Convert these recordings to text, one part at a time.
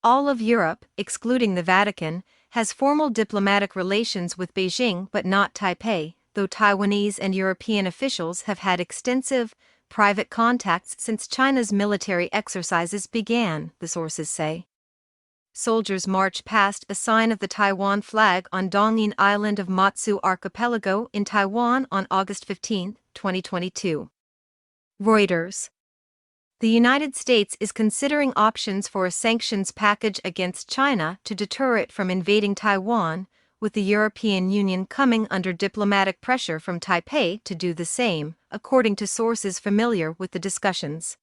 All of Europe, excluding the Vatican, has formal diplomatic relations with Beijing but not Taipei, though Taiwanese and European officials have had extensive, private contacts since China's military exercises began, the sources say. Soldiers march past a sign of the Taiwan flag on Dongyin Island of Matsu Archipelago in Taiwan on August 15, 2022. Reuters. The United States is considering options for a sanctions package against China to deter it from invading Taiwan, with the European Union coming under diplomatic pressure from Taipei to do the same, according to sources familiar with the discussions.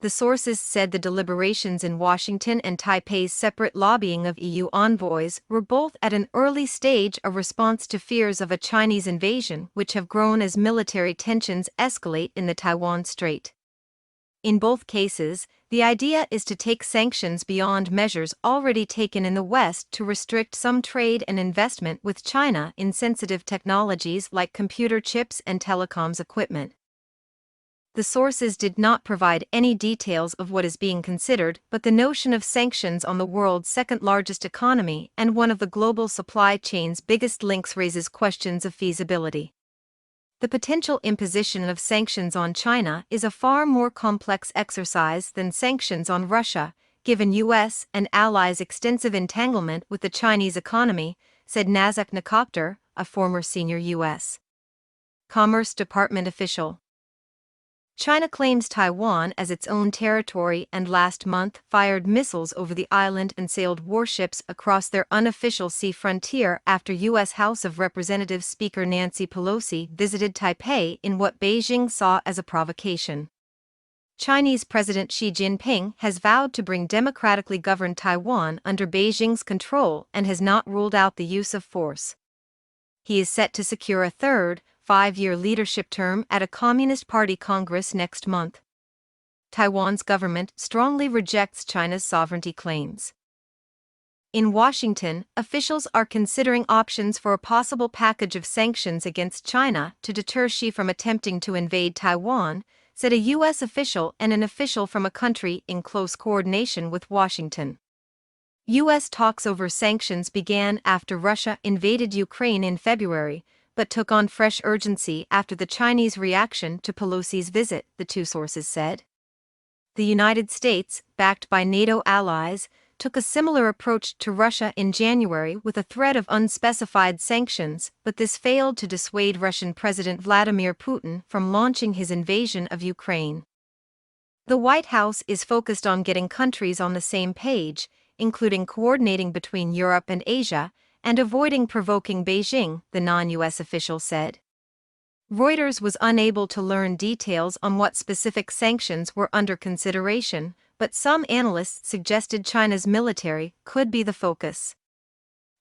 The sources said the deliberations in Washington and Taipei's separate lobbying of EU envoys were both at an early stage a response to fears of a Chinese invasion, which have grown as military tensions escalate in the Taiwan Strait. In both cases, the idea is to take sanctions beyond measures already taken in the West to restrict some trade and investment with China in sensitive technologies like computer chips and telecoms equipment. The sources did not provide any details of what is being considered, but the notion of sanctions on the world's second-largest economy and one of the global supply chain's biggest links raises questions of feasibility. The potential imposition of sanctions on China is a far more complex exercise than sanctions on Russia, given U.S. and allies' extensive entanglement with the Chinese economy, said Nazak Nakokter, a former senior U.S. Commerce Department official. China claims Taiwan as its own territory and last month fired missiles over the island and sailed warships across their unofficial sea frontier after U.S. House of Representatives Speaker Nancy Pelosi visited Taipei in what Beijing saw as a provocation. Chinese President Xi Jinping has vowed to bring democratically governed Taiwan under Beijing's control and has not ruled out the use of force. He is set to secure a third, 5-year leadership term at a Communist Party Congress next month. Taiwan's government strongly rejects China's sovereignty claims. In Washington, officials are considering options for a possible package of sanctions against China to deter Xi from attempting to invade Taiwan, said a U.S. official and an official from a country in close coordination with Washington. U.S. talks over sanctions began after Russia invaded Ukraine in February, but took on fresh urgency after the Chinese reaction to Pelosi's visit, the two sources said. The United States, backed by NATO allies, took a similar approach to Russia in January with a threat of unspecified sanctions, but this failed to dissuade Russian President Vladimir Putin from launching his invasion of Ukraine. The White House is focused on getting countries on the same page, including coordinating between Europe and Asia, and avoiding provoking Beijing, the non-U.S. official said. Reuters was unable to learn details on what specific sanctions were under consideration, but some analysts suggested China's military could be the focus.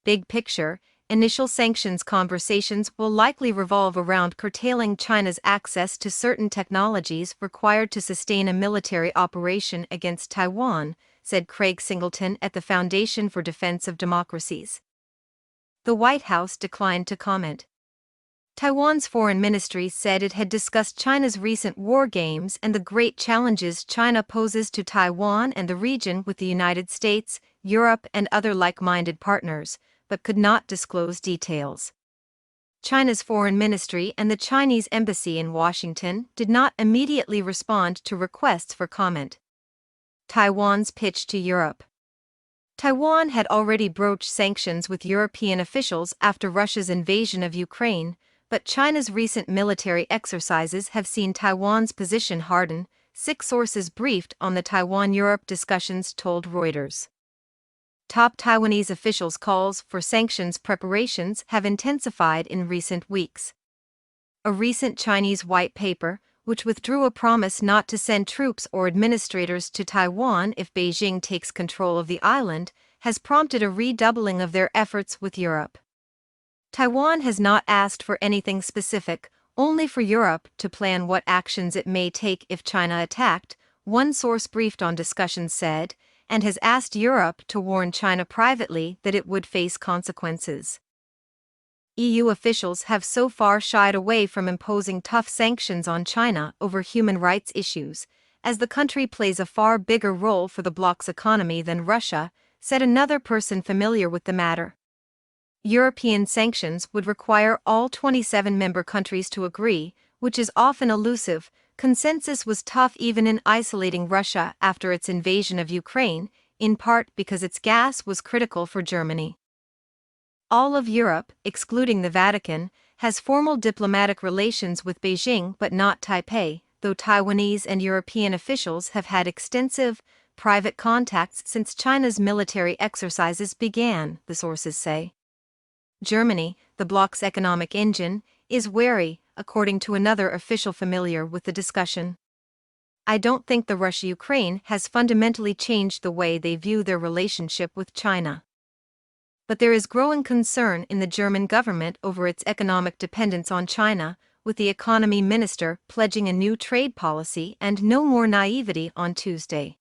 Big picture, initial sanctions conversations will likely revolve around curtailing China's access to certain technologies required to sustain a military operation against Taiwan, said Craig Singleton at the Foundation for Defense of Democracies. The White House declined to comment. Taiwan's foreign ministry said it had discussed China's recent war games and the great challenges China poses to Taiwan and the region with the United States, Europe, and other like-minded partners, but could not disclose details. China's foreign ministry and the Chinese embassy in Washington did not immediately respond to requests for comment. Taiwan's pitch to Europe. Taiwan had already broached sanctions with European officials after Russia's invasion of Ukraine, but China's recent military exercises have seen Taiwan's position harden, 6 sources briefed on the Taiwan-Europe discussions told Reuters. Top Taiwanese officials' calls for sanctions preparations have intensified in recent weeks. A recent Chinese white paper, which withdrew a promise not to send troops or administrators to Taiwan if Beijing takes control of the island, has prompted a redoubling of their efforts with Europe. Taiwan has not asked for anything specific, only for Europe to plan what actions it may take if China attacked, one source briefed on discussions said, and has asked Europe to warn China privately that it would face consequences. EU officials have so far shied away from imposing tough sanctions on China over human rights issues, as the country plays a far bigger role for the bloc's economy than Russia, said another person familiar with the matter. European sanctions would require all 27 member countries to agree, which is often elusive. Consensus was tough even in isolating Russia after its invasion of Ukraine, in part because its gas was critical for Germany. All of Europe, excluding the Vatican, has formal diplomatic relations with Beijing but not Taipei, though Taiwanese and European officials have had extensive, private contacts since China's military exercises began, the sources say. Germany, the bloc's economic engine, is wary, according to another official familiar with the discussion. I don't think the Russia-Ukraine has fundamentally changed the way they view their relationship with China. But there is growing concern in the German government over its economic dependence on China, with the economy minister pledging a new trade policy and no more naivety on Tuesday.